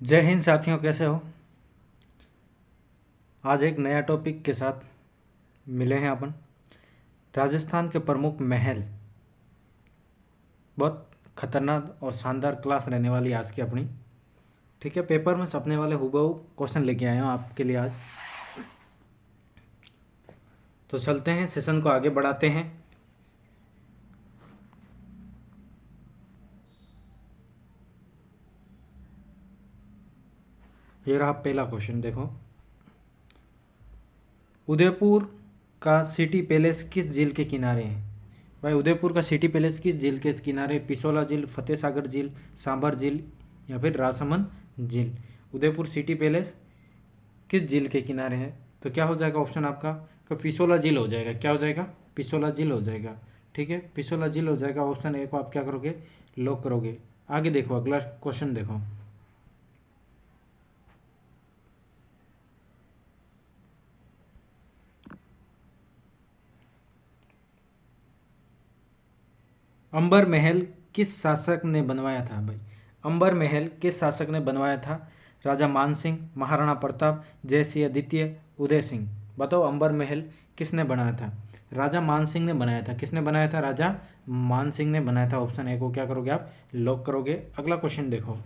जय हिंद साथियों, कैसे हो। आज एक नया टॉपिक के साथ मिले हैं अपन। राजस्थान के प्रमुख महल। बहुत खतरनाक और शानदार क्लास रहने वाली आज की अपनी। ठीक है, पेपर में छपने वाले हूबहू क्वेश्चन लेके आया हूँ आपके लिए आज। तो चलते हैं, सेशन को आगे बढ़ाते हैं। ये रहा पहला क्वेश्चन, देखो। उदयपुर का सिटी पैलेस किस झील के किनारे है। भाई, उदयपुर का सिटी पैलेस किस झील के किनारे? पिछोला झील, फतेह सागर झील, सांभर झील या फिर राजसमंद झील। उदयपुर सिटी पैलेस किस झील के किनारे है? तो क्या हो जाएगा ऑप्शन आपका? पिछोला झील हो जाएगा। क्या हो जाएगा? पिछोला झील हो जाएगा। ठीक है, पिछोला झील हो जाएगा। ऑप्शन ए को आप क्या करोगे? लॉक करोगे। आगे देखो, अगला क्वेश्चन देखो। अंबर महल किस शासक ने बनवाया था? भाई, अंबर महल किस शासक ने बनवाया था? राजा मान सिंह, महाराणा प्रताप, जयसिंह द्वितीय, उदय सिंह। बताओ, अंबर महल किसने बनाया था? राजा मान सिंह ने बनाया था। किसने बनाया था? राजा मान सिंह ने बनाया था। ऑप्शन ए को क्या करोगे आप? लॉक करोगे। अगला क्वेश्चन देखो।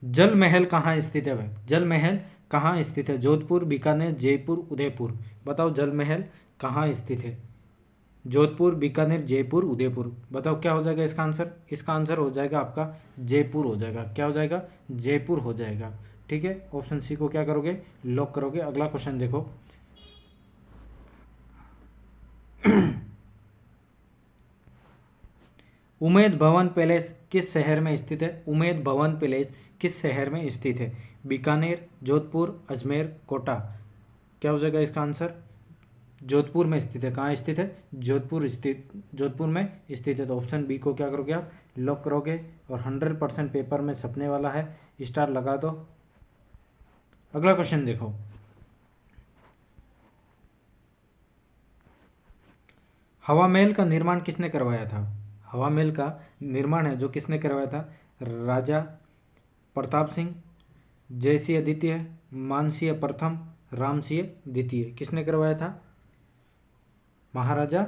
जल महल कहाँ स्थित है? भाई, जल महल कहाँ स्थित है? जोधपुर, बीकानेर, जयपुर, उदयपुर। बताओ, जल महल कहाँ स्थित है? जोधपुर, बीकानेर, जयपुर, उदयपुर। बताओ क्या हो जाएगा इसका आंसर? इसका आंसर हो जाएगा आपका जयपुर हो जाएगा। क्या हो जाएगा? जयपुर हो जाएगा। ठीक है, ऑप्शन सी को क्या करोगे? लॉक करोगे। अगला क्वेश्चन देखो। उमेद भवन पैलेस किस शहर में स्थित है? उमेद भवन पैलेस किस शहर में स्थित है? बीकानेर, जोधपुर, अजमेर, कोटा। क्या हो जाएगा इसका आंसर? जोधपुर में स्थित है। कहाँ स्थित है? जोधपुर में स्थित है। तो ऑप्शन बी को क्या करोगे आप? लॉक करोगे। और 100% पेपर में छपने वाला है, स्टार लगा दो। अगला क्वेश्चन देखो। हवा महल का निर्माण किसने करवाया था? हवा महल का निर्माण है जो किसने करवाया था? राजा प्रताप सिंह, जयसिंह द्वितीय, मानसिंह प्रथम, रामसिंह द्वितीय। किसने करवाया था? महाराजा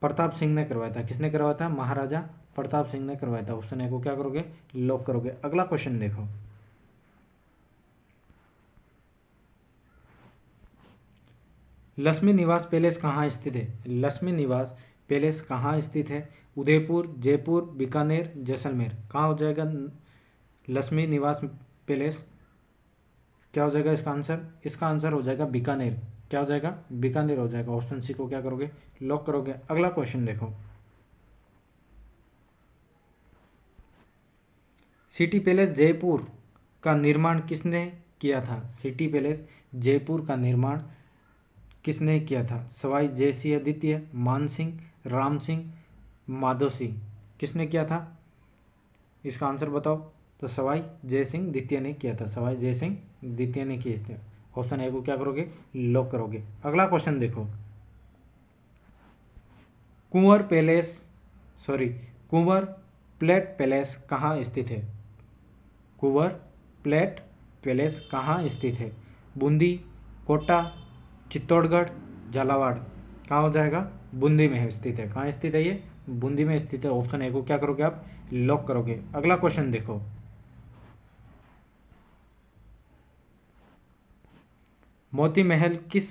प्रताप सिंह ने करवाया था। किसने करवाया था? महाराजा प्रताप सिंह ने करवाया था। ऑप्शन ए को क्या करोगे? लॉक करोगे। अगला क्वेश्चन देखो। लक्ष्मी निवास पैलेस कहाँ स्थित है? लक्ष्मी निवास पैलेस कहाँ स्थित है? उदयपुर, जयपुर, बीकानेर, जैसलमेर। कहाँ हो जाएगा लक्ष्मी निवास पैलेस? क्या हो जाएगा इसका आंसर? इसका आंसर हो जाएगा बीकानेर। क्या हो जाएगा? बीकानेर हो जाएगा। ऑप्शन सी को क्या करोगे? लॉक करोगे। अगला क्वेश्चन देखो। सिटी पैलेस जयपुर का निर्माण किसने किया था? सिटी पैलेस जयपुर का निर्माण किसने किया था? सवाई जयसिंह द्वितीय, मान सिंह, राम सिंह, माधो सिंह। किसने किया था? इसका आंसर बताओ। तो सवाई जयसिंह द्वितीय ने किया था। सवाई जयसिंह द्वितीय ने किए थे। ऑप्शन ए को क्या करोगे? लॉक करोगे। अगला क्वेश्चन देखो। कुंवर पैलेस सॉरी कुंवर प्लेट पैलेस कहाँ स्थित है? कुंवर प्लेट पैलेस कहाँ स्थित है? बूंदी, कोटा, चित्तौड़गढ़, झालावाड़। कहाँ हो जाएगा? बूंदी में स्थित है। कहाँ स्थित है ये? बूंदी में स्थित है। ऑप्शन ए को क्या करोगे आप? लॉक करोगे। अगला क्वेश्चन देखो। मोती महल किस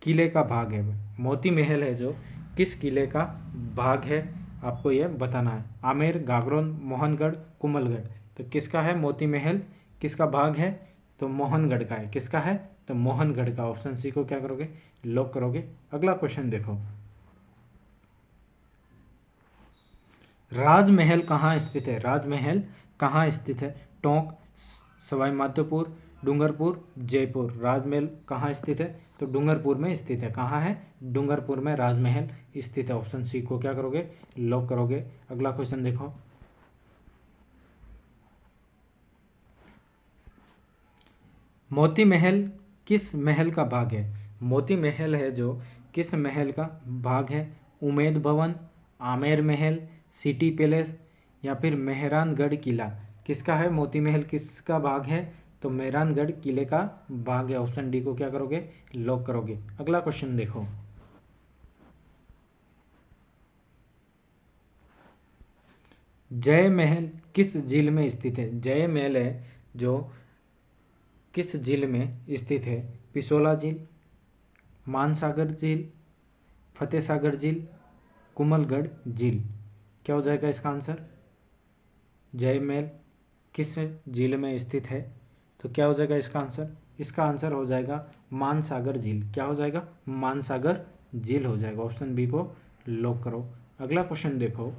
किले का भाग है? मोती महल है जो किस किले का भाग है, आपको यह बताना है। आमेर, गागरोन, मोहनगढ़, कुंभलगढ़। तो किसका है मोती महल? किसका भाग है? तो मोहनगढ़ का है। किसका है? तो मोहनगढ़ का। ऑप्शन सी को क्या करोगे? लॉक करोगे। अगला क्वेश्चन देखो। राजमहल कहाँ स्थित है? राजमहल कहाँ स्थित है? टोंक, सवाई माधोपुर, डूंगरपुर, जयपुर। राजमहल कहाँ स्थित है? तो डूंगरपुर में स्थित है। कहाँ है? डूंगरपुर में राजमहल स्थित है। ऑप्शन सी को क्या करोगे? लॉक करोगे। अगला क्वेश्चन देखो। मोती महल किस महल का भाग है? मोती महल है जो किस महल का भाग है? उमेद भवन, आमेर महल, सिटी पैलेस या फिर मेहरानगढ़ किला किसका है? मोती महल किसका भाग है? तो मेहरानगढ़ किले का भाग है। ऑप्शन डी को क्या करोगे? लॉक करोगे। अगला क्वेश्चन देखो, जय महल किस झील में स्थित है? जय महल है जो किस झील में स्थित है? पिसोला झील, मानसागर झील, फतेह सागर झील, कुमलगढ़ झील। क्या हो जाएगा इसका आंसर? जय महल किस झील में स्थित है? तो क्या हो जाएगा इसका आंसर? इसका आंसर हो जाएगा मानसागर झील। क्या हो जाएगा? मानसागर झील हो जाएगा। ऑप्शन बी को लॉक करो। अगला क्वेश्चन देखो,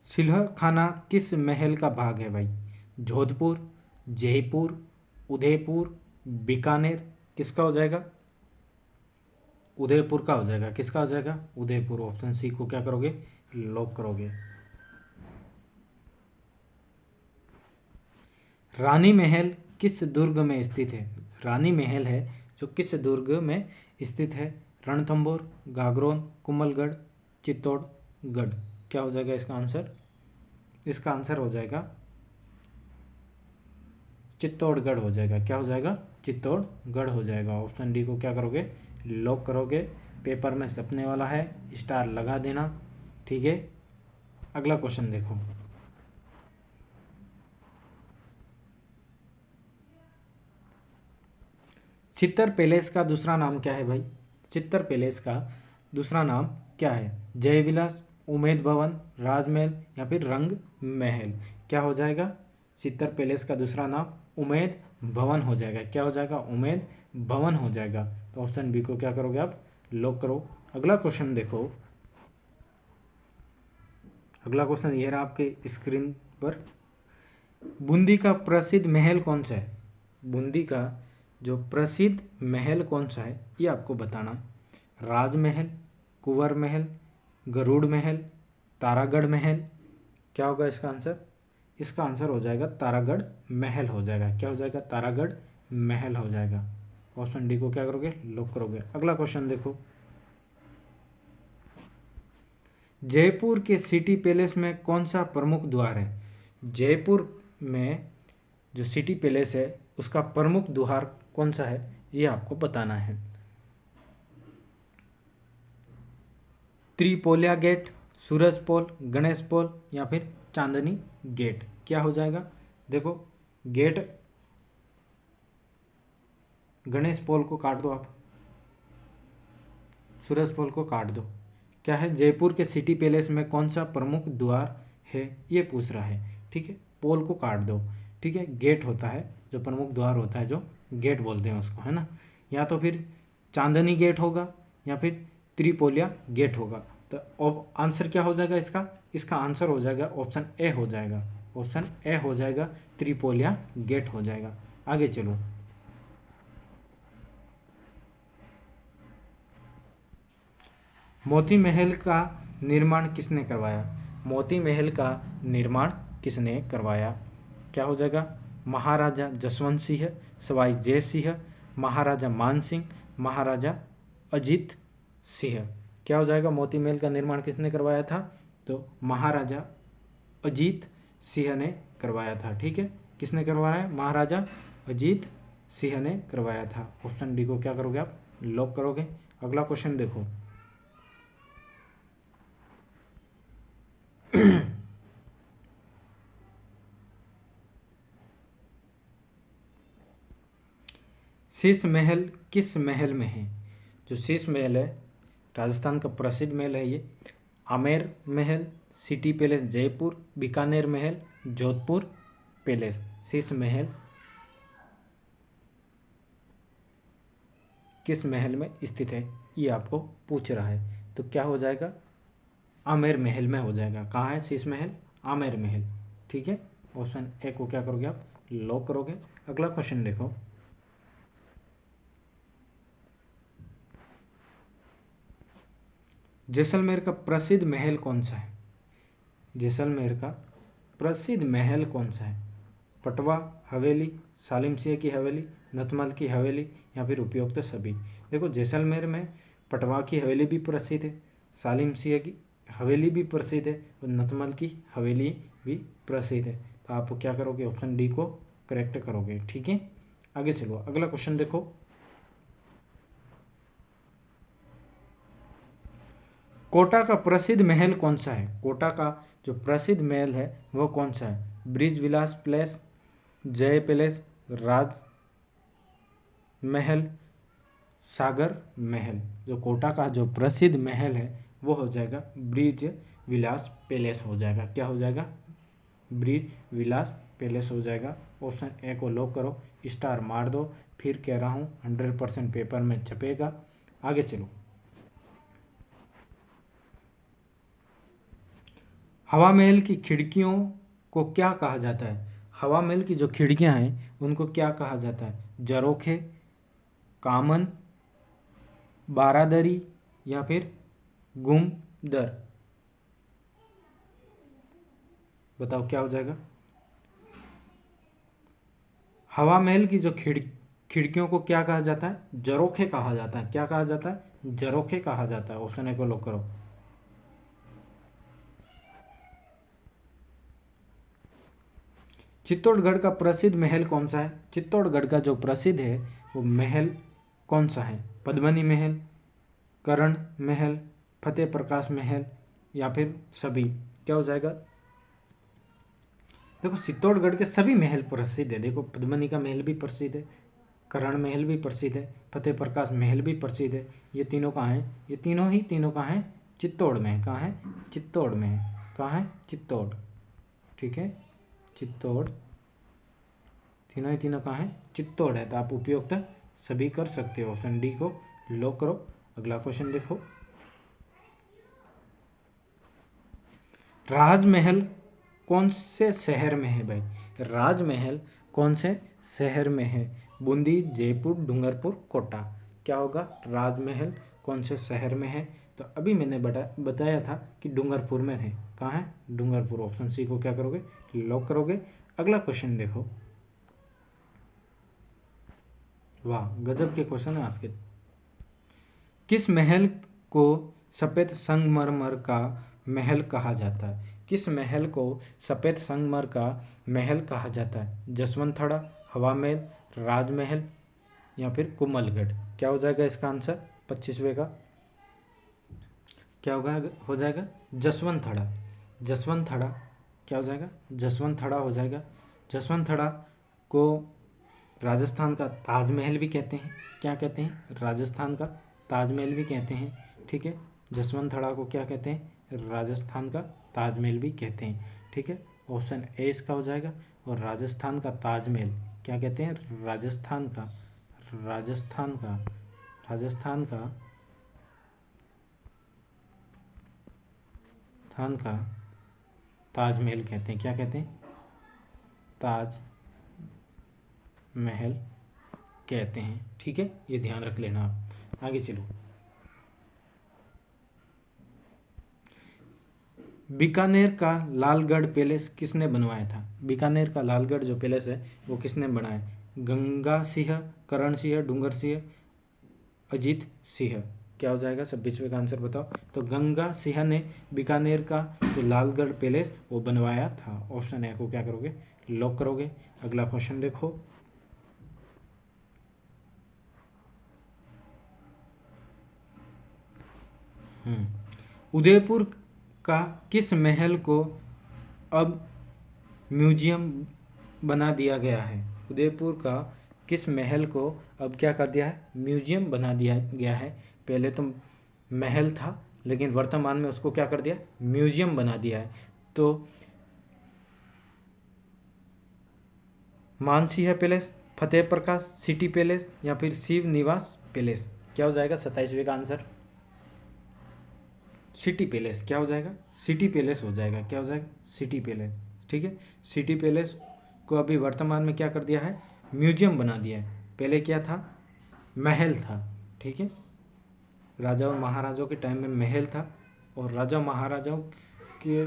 सिलहखाना किस महल का भाग है भाई? जोधपुर, जयपुर, उदयपुर, बीकानेर। किसका हो जाएगा? उदयपुर का हो जाएगा। किसका हो जाएगा? उदयपुर। ऑप्शन सी को क्या करोगे? लॉक करोगे। रानी महल किस दुर्ग में स्थित है? रानी महल है जो किस दुर्ग में स्थित है? रणथंभौर, गागरोन, कुंभलगढ़, चित्तौड़गढ़। क्या हो जाएगा इसका आंसर? इसका आंसर हो जाएगा चित्तौड़गढ़ हो जाएगा। क्या हो जाएगा? चित्तौड़गढ़ हो जाएगा। ऑप्शन डी को क्या करोगे? लॉक करोगे। पेपर में छपने वाला है, स्टार लगा देना, ठीक है। अगला क्वेश्चन देखो, चित्तर पैलेस का दूसरा नाम क्या है भाई? चित्तर पैलेस का दूसरा नाम क्या है? जय विलास, उमेद भवन, राजमहल या फिर रंग महल। क्या हो जाएगा? चित्तर पैलेस का दूसरा नाम उमेद भवन हो जाएगा। क्या हो जाएगा? उमेद भवन हो जाएगा। तो ऑप्शन बी को क्या करोगे आप? लॉक करो। अगला क्वेश्चन देखो, अगला क्वेश्चन ये रहा आपके स्क्रीन पर। बूंदी का प्रसिद्ध महल कौन सा है? बूंदी का जो प्रसिद्ध महल कौन सा है ये आपको बताना। राजमहल, कुंवर महल, गरुड़ महल, तारागढ़ महल। क्या होगा इसका आंसर? इसका आंसर हो जाएगा तारागढ़ महल हो जाएगा। क्या हो जाएगा? तारागढ़ महल हो जाएगा। ऑप्शन डी को क्या करोगे? लॉक करोगे। अगला क्वेश्चन देखो, जयपुर के सिटी पैलेस में कौन सा प्रमुख द्वार है? जयपुर में जो सिटी पैलेस है उसका प्रमुख द्वार कौन सा है ये आपको बताना है। त्रिपोलिया गेट, सूरज पोल, गणेश पोल या फिर चांदनी गेट। क्या हो जाएगा? देखो, गेट गणेश पोल को काट दो, आप सूरज पोल को काट दो। क्या है? जयपुर के सिटी पैलेस में कौन सा प्रमुख द्वार है ये पूछ रहा है, ठीक है। पोल को काट दो, ठीक है। गेट होता है जो प्रमुख द्वार होता है, जो गेट बोलते हैं उसको, है ना। या तो फिर चांदनी गेट होगा या फिर त्रिपोलिया गेट होगा। तो आंसर क्या हो जाएगा इसका? इसका आंसर हो जाएगा ऑप्शन ए हो जाएगा। ऑप्शन ए हो जाएगा, त्रिपोलिया गेट हो जाएगा। आगे चलो, मोती महल का निर्माण किसने करवाया? मोती महल का निर्माण किसने करवाया? क्या हो जाएगा? महाराजा जसवंत सिंह, सवाई जय सिंह, महाराजा मान सिंह, महाराजा अजीत सिंह। क्या हो जाएगा? मोती महल का निर्माण किसने करवाया था? तो महाराजा अजीत सिंह ने करवाया था, ठीक है। किसने करवाया? महाराजा अजीत सिंह ने करवाया था। ऑप्शन डी को क्या करोगे आप? लॉक करोगे। अगला क्वेश्चन देखो, शीश महल किस महल में है? जो शीश महल है राजस्थान का प्रसिद्ध महल है ये। आमेर महल, सिटी पैलेस जयपुर, बीकानेर महल, जोधपुर पैलेस। शीश महल किस महल में स्थित है ये आपको पूछ रहा है। तो क्या हो जाएगा? आमेर महल में हो जाएगा। कहाँ है शीश महल? आमेर महल, ठीक है। ऑप्शन ए को क्या करोगे आप? लॉक करोगे। अगला क्वेश्चन देखो, जैसलमेर का प्रसिद्ध महल कौन सा है? जैसलमेर का प्रसिद्ध महल कौन सा है? पटवा हवेली, सालिम सिंह की हवेली, नथमल की हवेली या फिर उपयुक्त सभी। देखो जैसलमेर में पटवा की हवेली भी प्रसिद्ध है, सालिम सिंह की हवेली भी प्रसिद्ध है और नथमल की हवेली भी प्रसिद्ध है। तो आप क्या करोगे, ऑप्शन डी को करेक्ट करोगे। ठीक है, आगे चलो, अगला क्वेश्चन देखो। कोटा का प्रसिद्ध महल कौन सा है? कोटा का जो प्रसिद्ध महल है वो कौन सा है? ब्रिज विलास पैलेस, जय पैलेस, राज महल, सागर महल। जो कोटा का जो प्रसिद्ध महल है वो हो जाएगा ब्रिज विलास पैलेस हो जाएगा। क्या हो जाएगा? ब्रिज विलास पैलेस हो जाएगा। ऑप्शन ए को लॉक करो, स्टार मार दो, फिर कह रहा हूँ 100% पेपर में छपेगा। आगे चलो, हवा महल की खिड़कियों को क्या कहा जाता है? हवा महल की जो खिड़कियां हैं उनको क्या कहा जाता है? जरोखे, कामन, बारादरी या फिर गुमदर। बताओ क्या हो जाएगा? हवा महल की जो खिड़कियों को क्या कहा जाता है? जरोखे कहा जाता है। क्या कहा जाता है? जरोखे कहा जाता है। ऑप्शन ए को लॉक करो। चित्तौड़गढ़ का प्रसिद्ध महल कौन सा है? चित्तौड़गढ़ का जो प्रसिद्ध है वो महल कौन सा है? पद्मनी महल, करण महल, फतेह प्रकाश महल या फिर सभी। क्या हो जाएगा? देखो चित्तौड़गढ़ के सभी महल प्रसिद्ध है। देखो पद्मनी का महल भी प्रसिद्ध है, करण महल भी प्रसिद्ध है, फतेह प्रकाश महल भी प्रसिद्ध है। ये तीनों कहाँ हैं? ये तीनों कहाँ हैं? चित्तौड़ में। कहाँ है? चित्तौड़ में है। कहाँ है? चित्तौड़। ठीक है, चित्तौड़। तीनों ही तीनों कहाँ है? चित्तौड़ है। तो आप उपयुक्त सभी कर सकते हो। ऑप्शन डी को लॉक करो। अगला क्वेश्चन देखो, राजमहल कौन से शहर में है भाई? राजमहल कौन से शहर में है? बूंदी, जयपुर, डूंगरपुर, कोटा। क्या होगा? राजमहल कौन से शहर में है? तो अभी मैंने बताया था कि डूंगरपुर में है। कहाँ है? डूंगरपुर। ऑप्शन सी को क्या करोगे? लॉक करोगे। अगला क्वेश्चन देखो, वाह गजब के क्वेश्चन है आज के। किस महल को सफेद संगमरमर का महल कहा जाता है? किस महल को सफेद संगमरमर का महल कहा जाता है? जसवंतथड़ा, हवा महल, राजमहल या फिर कुमलगढ़। क्या हो जाएगा इसका आंसर 25वें का? क्या होगा? हो जाएगा जसवंतथड़ा। जसवंतथड़ा क्या हो जाएगा? जसवंतथड़ा हो जाएगा। जसवंतथड़ा को राजस्थान का ताजमहल भी कहते हैं। क्या कहते हैं? राजस्थान का ताजमहल भी कहते हैं। ठीक है, जसवंतथड़ा को क्या कहते हैं? राजस्थान का ताजमहल भी कहते हैं। ठीक है, ऑप्शन ए इसका हो जाएगा। और राजस्थान का ताजमहल क्या कहते हैं? राजस्थान का ताजमहल कहते हैं। क्या कहते हैं? ताज महल कहते हैं। ठीक है, ये ध्यान रख लेना आप। आगे चलो, बीकानेर का लालगढ़ पैलेस किसने बनवाया था? बीकानेर का लालगढ़ जो पैलेस है वो किसने बनाया? गंगा सिंह, करण सिंह, डूंगर सिंह, अजीत सिंह। क्या हो जाएगा 26वें का आंसर बताओ? तो गंगा सिंह ने बीकानेर का जो लालगढ़ पैलेस वो बनवाया था। ऑप्शन ए को क्या करोगे? लॉक करोगे। अगला क्वेश्चन देखो, उदयपुर का किस महल को अब म्यूजियम बना दिया गया है? उदयपुर का किस महल को अब क्या कर दिया है? म्यूजियम बना दिया गया है। पहले तो महल था लेकिन वर्तमान में उसको क्या कर दिया? म्यूजियम बना दिया है। तो मानसिंह पैलेस, फतेह प्रकाश सिटी पैलेस या फिर शिव निवास पैलेस। क्या हो जाएगा 27वें का आंसर? City palace. क्या हो जाएगा? सिटी पैलेस हो जाएगा। क्या हो जाएगा? City palace. ठीक है, सिटी पैलेस को अभी वर्तमान में क्या कर दिया है? म्यूजियम बना दिया है। पहले क्या था? महल था। ठीक है, राजा और महाराजाओं के टाइम में महल था और राजा महाराजाओं के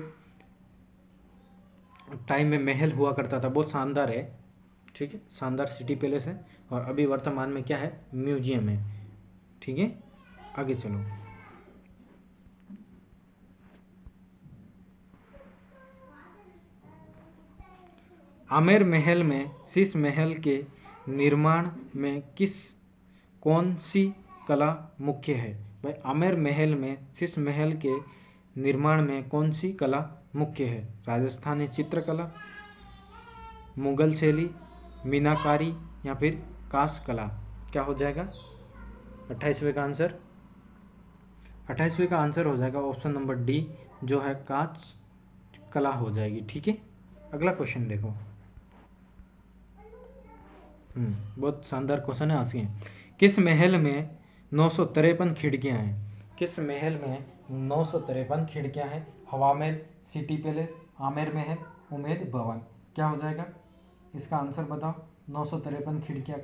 टाइम में महल हुआ करता था, बहुत शानदार है, ठीक है, शानदार सिटी पैलेस है। और अभी वर्तमान में क्या है, म्यूजियम है, ठीक है। आगे चलो, आमेर महल में शीश महल के निर्माण में कौन सी कला मुख्य है? भाई आमेर महल में शीश महल के निर्माण में कौन सी कला मुख्य है? राजस्थानी चित्रकला, मुगल शैली, मीनाकारी या फिर कांस्य कला? क्या हो जाएगा 28वें का आंसर? 28वें का आंसर हो जाएगा ऑप्शन नंबर डी, जो है कांस्य कला हो जाएगी, ठीक है। अगला क्वेश्चन देखो, बहुत शानदार क्वेश्चन है, आसिए। किस महल में 953 खिड़कियां हैं? किस महल में 953 खिड़कियां हैं? हवा महल, सिटी पैलेस, आमेर महल, उमेद भवन? क्या हो जाएगा इसका आंसर बताओ। 953 खिड़कियां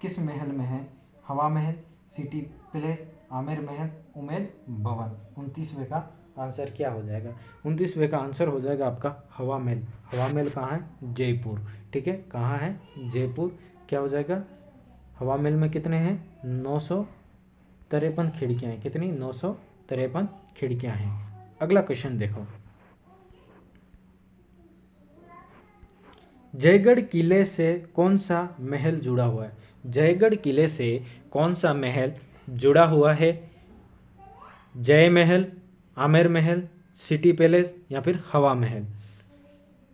किस महल में है? हवा महल, सिटी पैलेस, आमेर महल, उमेद भवन? 29वें का आंसर क्या हो जाएगा? 29वें का आंसर हो जाएगा आपका हवा महल। हवा महल कहाँ है? जयपुर, ठीक है, कहाँ है? जयपुर। क्या हो जाएगा? हवा महल में कितने हैं? 953 खिड़कियाँ हैं। कितनी? 953 खिड़कियाँ हैं। अगला क्वेश्चन देखो, जयगढ़ किले से कौन सा महल जुड़ा हुआ है? जयगढ़ किले से कौन सा महल जुड़ा हुआ है? जय महल, आमेर महल, सिटी पैलेस या फिर हवा महल?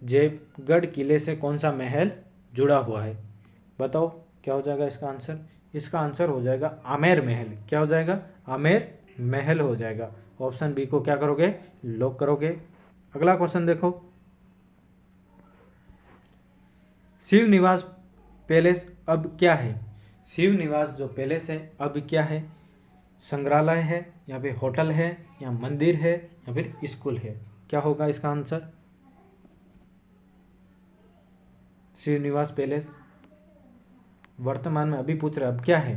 जयगढ़ किले से कौन सा महल जुड़ा हुआ है? बताओ क्या हो जाएगा इसका आंसर? इसका आंसर हो जाएगा आमेर महल। क्या हो जाएगा? आमेर महल हो जाएगा। ऑप्शन बी को क्या करोगे? लॉक करोगे। अगला क्वेश्चन देखो, शिव निवास पैलेस अब क्या है? शिव निवास जो पैलेस है अब क्या है? संग्रहालय है या फिर होटल है या मंदिर है या फिर स्कूल है? क्या होगा इसका आंसर? शिव निवास पैलेस वर्तमान में अभी पूछ रहे अब क्या है,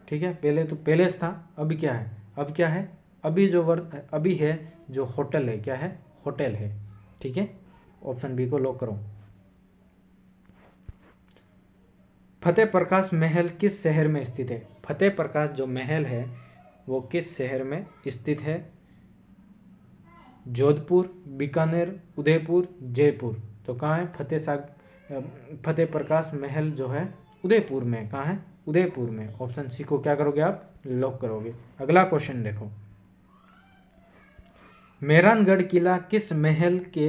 ठीक है। पहले तो पैलेस था, अभी क्या है? अब क्या है? अभी जो अभी है जो होटल है, क्या है? होटल है, ठीक है। ऑप्शन बी को लॉक करो। फतेह प्रकाश महल किस शहर में स्थित है? फतेह प्रकाश जो महल है वो किस शहर में स्थित है? जोधपुर, बीकानेर, उदयपुर, जयपुर? तो कहाँ है फतेह प्रकाश महल जो है उदयपुर में। कहाँ है? उदयपुर में। ऑप्शन सी को क्या करोगे आप? लॉक करोगे। अगला क्वेश्चन देखो, मेहरानगढ़ किला किस महल के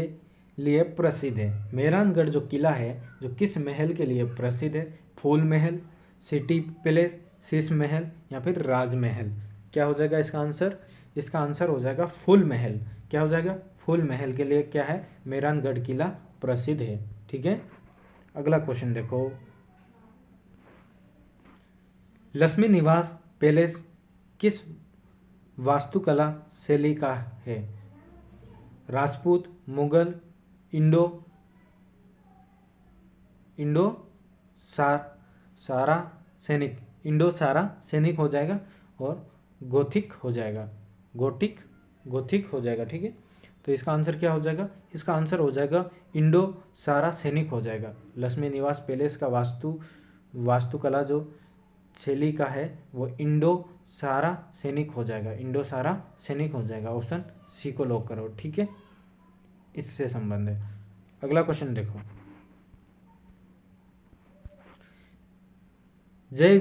लिए प्रसिद्ध है? मेहरानगढ़ जो किला है जो किस महल के लिए प्रसिद्ध है? फूल महल, सिटी पैलेस, शीश महल या फिर राजमहल? क्या हो जाएगा इसका आंसर? इसका आंसर हो जाएगा फूल महल। क्या हो जाएगा? फूल महल के लिए क्या है? मेहरानगढ़ किला प्रसिद्ध है, ठीक है। अगला क्वेश्चन देखो, लक्ष्मी निवास पैलेस किस वास्तुकला शैली का है? राजपूत, मुगल, इंडो सारा सैनिक? इंडो सारा सैनिक हो जाएगा और गोथिक हो जाएगा। गोथिक हो जाएगा, ठीक है। तो इसका आंसर क्या हो जाएगा? इसका आंसर हो जाएगा इंडो सारा सैनिक हो जाएगा। लक्ष्मी निवास पैलेस का वास्तुकला जो शैली का है वो इंडो सारा सैनिक हो जाएगा। इंडो सारा सैनिक हो जाएगा। ऑप्शन सी को लॉक करो, ठीक है, इससे संबंध है। अगला क्वेश्चन देखो, जय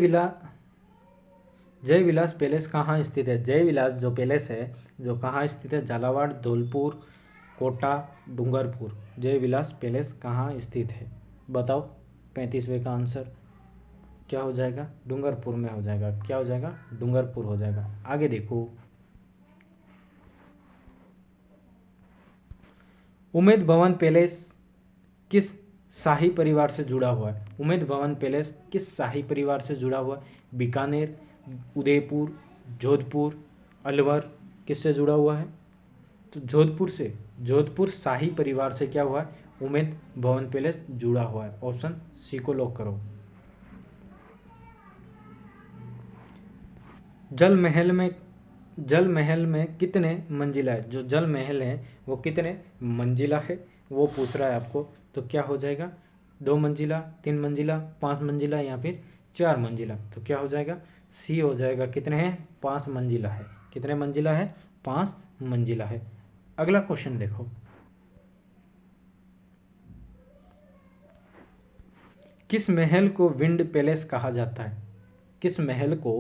विलास पैलेस कहाँ स्थित है? जय विलास जो पैलेस है जो कहाँ स्थित है? झालावाड़, धौलपुर, कोटा, डूंगरपुर? जय विलास पैलेस कहाँ स्थित है? बताओ। 35वें का आंसर क्या हो जाएगा? डूंगरपुर में हो जाएगा। क्या हो जाएगा? डूंगरपुर हो जाएगा। आगे देखो, उमेद भवन पैलेस किस शाही परिवार से जुड़ा हुआ है? उमेद भवन पैलेस किस शाही परिवार से जुड़ा हुआ है? बीकानेर, उदयपुर, जोधपुर, अलवर? किससे जुड़ा हुआ है? तो जोधपुर शाही परिवार से क्या हुआ है? उमेद भवन पैलेस जुड़ा हुआ है। ऑप्शन सी को लॉक करो। जल महल में कितने मंजिला है? जो जल महल है वो कितने मंजिला है? वो पूछ रहा है आपको। तो क्या हो जाएगा, 2 मंजिला, 3 मंजिला, 5 मंजिला या फिर 4 मंजिला। तो क्या हो जाएगा, सी हो जाएगा। कितने हैं, 5 मंजिला है। कितने मंजिला है, 5 मंजिला है। अगला क्वेश्चन देखो, किस महल को विंड पैलेस कहा जाता है। किस महल को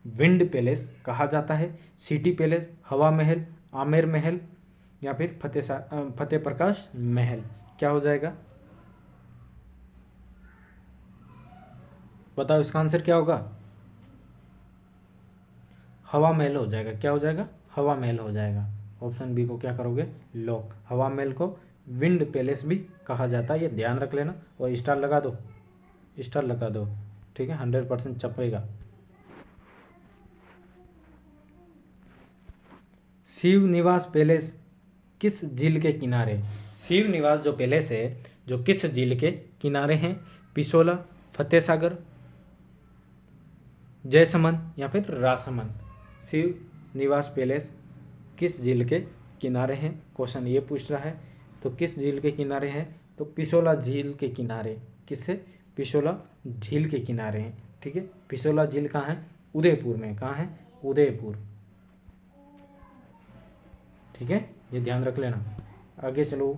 विंड पैलेस कहा जाता है। सिटी पैलेस, हवा महल, आमेर महल या फिर फतेह प्रकाश महल। क्या हो जाएगा, बताओ इसका आंसर क्या होगा। हवा महल हो जाएगा। क्या हो जाएगा, हवा महल हो जाएगा। ऑप्शन बी को क्या करोगे, लॉक। हवा महल को विंड पैलेस भी कहा जाता है, ये ध्यान रख लेना। और स्टार लगा दो, स्टार लगा दो, ठीक है, 100% चपेगा। शिव निवास पैलेस किस झील के किनारे। शिव निवास जो पैलेस है, जो किस झील के किनारे हैं। पिसोला, फतेह सागर, जयसमंद या फिर राजसमंद। शिव निवास पैलेस किस झील के किनारे हैं, क्वेश्चन ये पूछ रहा है। तो किस झील के किनारे हैं, तो पिसोला झील के किनारे। किससे, पिसोला झील के किनारे हैं, ठीक है। पिसोला झील कहाँ है, उदयपुर में। कहाँ है, उदयपुर, ठीक है, ये ध्यान रख लेना। आगे चलो,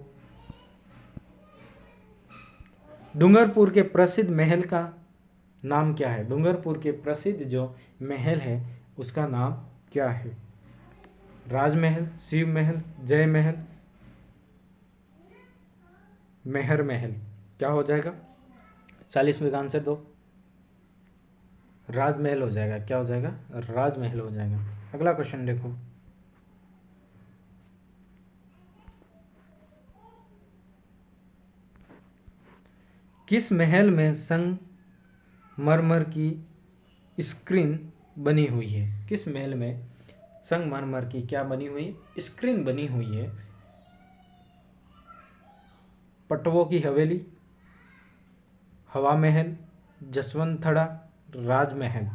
डूंगरपुर के प्रसिद्ध महल का नाम क्या है। डूंगरपुर के प्रसिद्ध जो महल है उसका नाम क्या है। राजमहल, शिव महल, जय महल, मेहर महल। क्या हो जाएगा, 40 में का आंसर दो। राजमहल हो जाएगा। क्या हो जाएगा, राजमहल हो जाएगा। अगला क्वेश्चन देखो, किस महल में संगमरमर की स्क्रीन बनी हुई है। किस महल में संगमरमर की क्या बनी हुई है, स्क्रीन बनी हुई है। पटवों की हवेली, हवा महल, जसवंतथड़ा, राजमहल।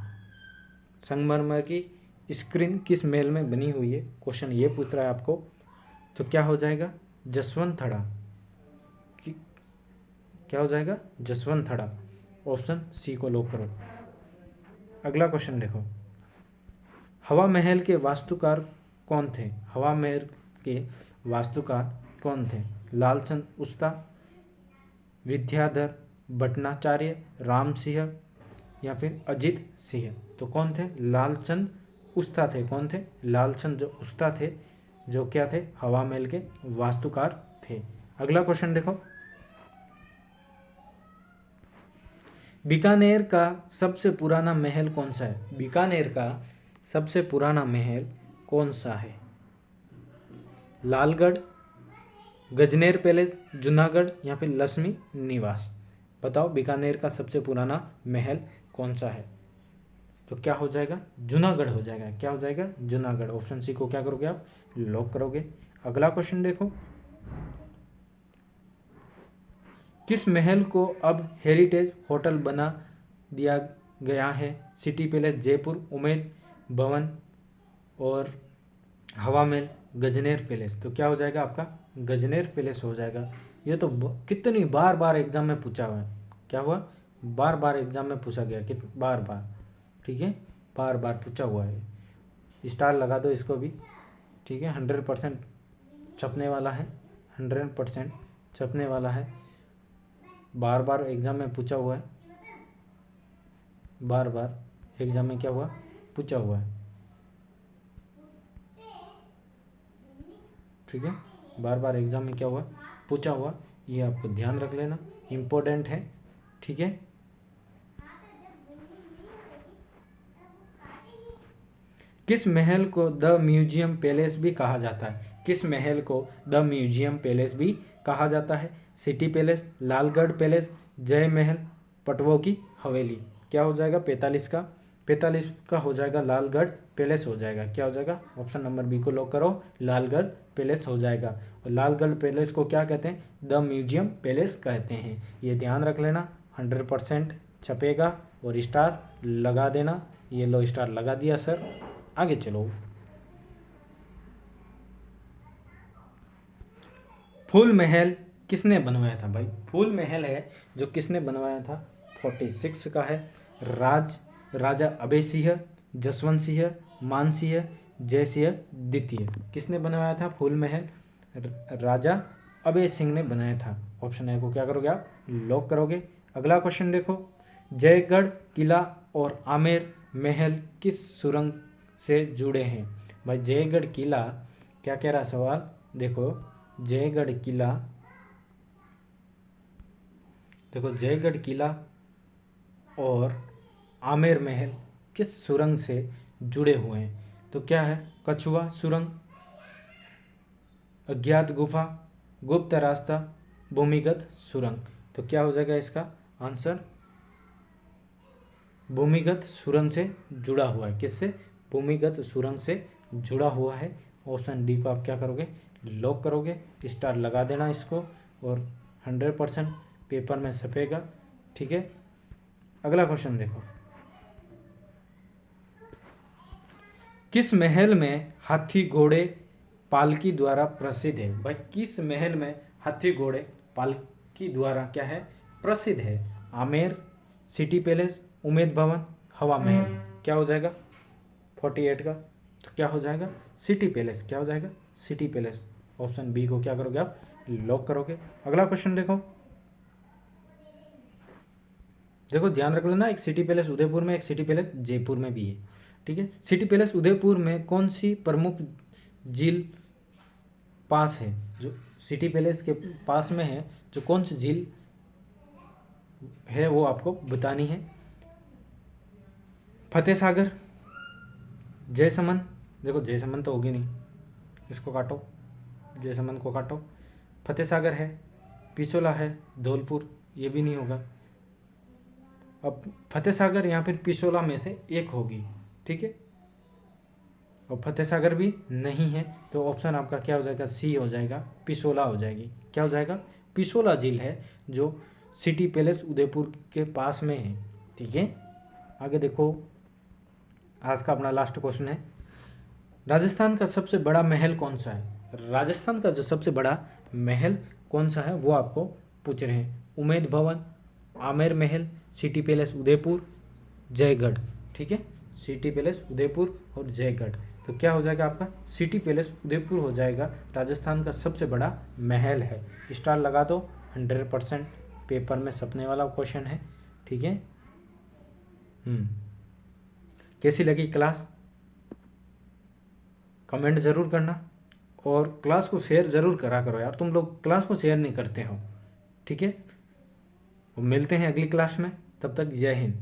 संगमरमर की स्क्रीन किस महल में बनी हुई है, क्वेश्चन ये पूछ रहा है आपको। तो क्या हो जाएगा, जसवंतथड़ा। क्या हो जाएगा, जसवंतथड़ा। ऑप्शन सी को लॉक करो। अगला क्वेश्चन देखो, हवा महल के वास्तुकार कौन थे। हवा महल के वास्तुकार कौन थे। लालचंद उस्ता, विद्याधर भटनाचार्य, राम सिंह या फिर अजित सिंह। तो कौन थे, लालचंद उस्ता थे। कौन थे, लालचंद जो उस्ता थे, जो क्या थे, हवा महल के वास्तुकार थे। अगला क्वेश्चन देखो, बीकानेर का सबसे पुराना महल कौन सा है। बीकानेर का सबसे पुराना महल कौन सा है। लालगढ़, गजनेर पैलेस, जूनागढ़ या फिर लक्ष्मी निवास। बताओ बीकानेर का सबसे पुराना महल कौन सा है। तो क्या हो जाएगा, जूनागढ़ हो जाएगा। क्या हो जाएगा, जूनागढ़। ऑप्शन सी को क्या करोगे आप, लॉक करोगे। अगला क्वेश्चन देखो, किस महल को अब हेरिटेज होटल बना दिया गया है। सिटी पैलेस जयपुर, उमेद भवन और हवा महल, गजनेर पैलेस। तो क्या हो जाएगा आपका, गजनेर पैलेस हो जाएगा। ये तो कितनी बार बार एग्जाम में पूछा हुआ है। क्या हुआ, बार बार एग्जाम में पूछा गया, बार बार, ठीक है, बार बार पूछा हुआ है। स्टार लगा दो इसको भी, ठीक है, 100% छपने वाला है, 100% छपने वाला है। बार बार एग्जाम में पूछा हुआ है, बार बार एग्जाम में क्या हुआ, पूछा हुआ है, ठीक है, बार बार एग्जाम में क्या हुआ, पूछा हुआ। ये आपको ध्यान रख लेना, इम्पोर्टेंट है, ठीक है। किस महल को द म्यूजियम पैलेस भी कहा जाता है। किस महल को द म्यूजियम पैलेस भी कहा जाता है। सिटी पैलेस, लालगढ़ पैलेस, जय महल, पटवों की हवेली। क्या हो जाएगा, 45 का हो जाएगा, लालगढ़ पैलेस हो जाएगा। क्या हो जाएगा, ऑप्शन नंबर बी को लॉक करो, लालगढ़ पैलेस हो जाएगा। और लालगढ़ पैलेस को क्या कहते हैं, द म्यूजियम पैलेस कहते हैं। ये ध्यान रख लेना, 100% छपेगा। और स्टार लगा देना, ये लो स्टार लगा दिया सर। आगे चलो, फूल महल किसने बनवाया था भाई? फूल महल है जो किसने बनवाया था? 46 का है। राजा अभय सिंह, जसवंत सिंह, मान सिंह, जय सिंह द्वितीय। किसने बनवाया था फूल महल? राजा अभय सिंह ने बनाया था। ऑप्शन ए को क्या करोगे आप? लॉक करोगे। अगला क्वेश्चन देखो, जयगढ़ किला और आमेर महल किस सुरंग से जुड़े हैं? भाई जयगढ़ किला, क्या कह रहा सवाल देखो, जयगढ़ किला, देखो जयगढ़ किला और आमेर महल किस सुरंग से जुड़े हुए हैं? तो क्या है? कछुआ सुरंग, अज्ञात गुफा, गुप्त रास्ता, भूमिगत सुरंग। तो क्या हो जाएगा इसका आंसर? भूमिगत सुरंग से जुड़ा हुआ है। किससे? भूमिगत सुरंग से जुड़ा हुआ है। ऑप्शन डी को आप क्या करोगे? लॉक करोगे। स्टार लगा देना इसको और 100% पेपर में छपेगा। ठीक है, अगला क्वेश्चन देखो, किस महल में हाथी घोड़े पालकी द्वारा प्रसिद्ध है? भाई किस महल में हाथी घोड़े पालकी द्वारा क्या है? प्रसिद्ध है। आमेर, सिटी पैलेस, उमेद भवन, हवा महल। क्या हो जाएगा 48 का? तो क्या हो जाएगा? City palace. क्या हो जाएगा? City palace. ऑप्शन बी को क्या करोगे आप? लॉक करोगे। अगला क्वेश्चन देखो, देखो ध्यान रख लेना, एक सिटी पैलेस उदयपुर में, एक सिटी पैलेस जयपुर में भी है। ठीक है, सिटी पैलेस उदयपुर में कौन सी प्रमुख झील पास है? जो सिटी पैलेस के पास में है, जो कौन सी झील है वो आपको बतानी है। फतेह सागर, जयसमंद, देखो जयसमंद तो होगी नहीं, इसको काटो, जयसमंद को काटो। फतेह सागर है, पिछोला है, धौलपुर, ये भी नहीं होगा। अब फतेह सागर या फिर पिछोला में से एक होगी। ठीक है, और फतेह सागर भी नहीं है, तो ऑप्शन आपका क्या हो जाएगा? सी हो जाएगा, पिछोला हो जाएगी। क्या हो जाएगा? पिछोला झील है जो सिटी पैलेस उदयपुर के पास में है। ठीक है, आगे देखो, आज का अपना लास्ट क्वेश्चन है, राजस्थान का सबसे बड़ा महल कौन सा है? राजस्थान का जो सबसे बड़ा महल कौन सा है वो आपको पूछ रहे हैं। उमेद भवन, आमेर महल, सिटी पैलेस उदयपुर, जयगढ़। ठीक है, सिटी पैलेस उदयपुर और जयगढ़। तो क्या हो जाएगा आपका? सिटी पैलेस उदयपुर हो जाएगा, राजस्थान का सबसे बड़ा महल है। स्टार लगा दो, 100% पेपर में छपने वाला क्वेश्चन है। ठीक है, कैसी लगी क्लास? कमेंट ज़रूर करना और क्लास को शेयर ज़रूर करा करो यार, तुम लोग क्लास को शेयर नहीं करते हो। ठीक है, मिलते हैं अगली क्लास में, तब तक जय हिंद।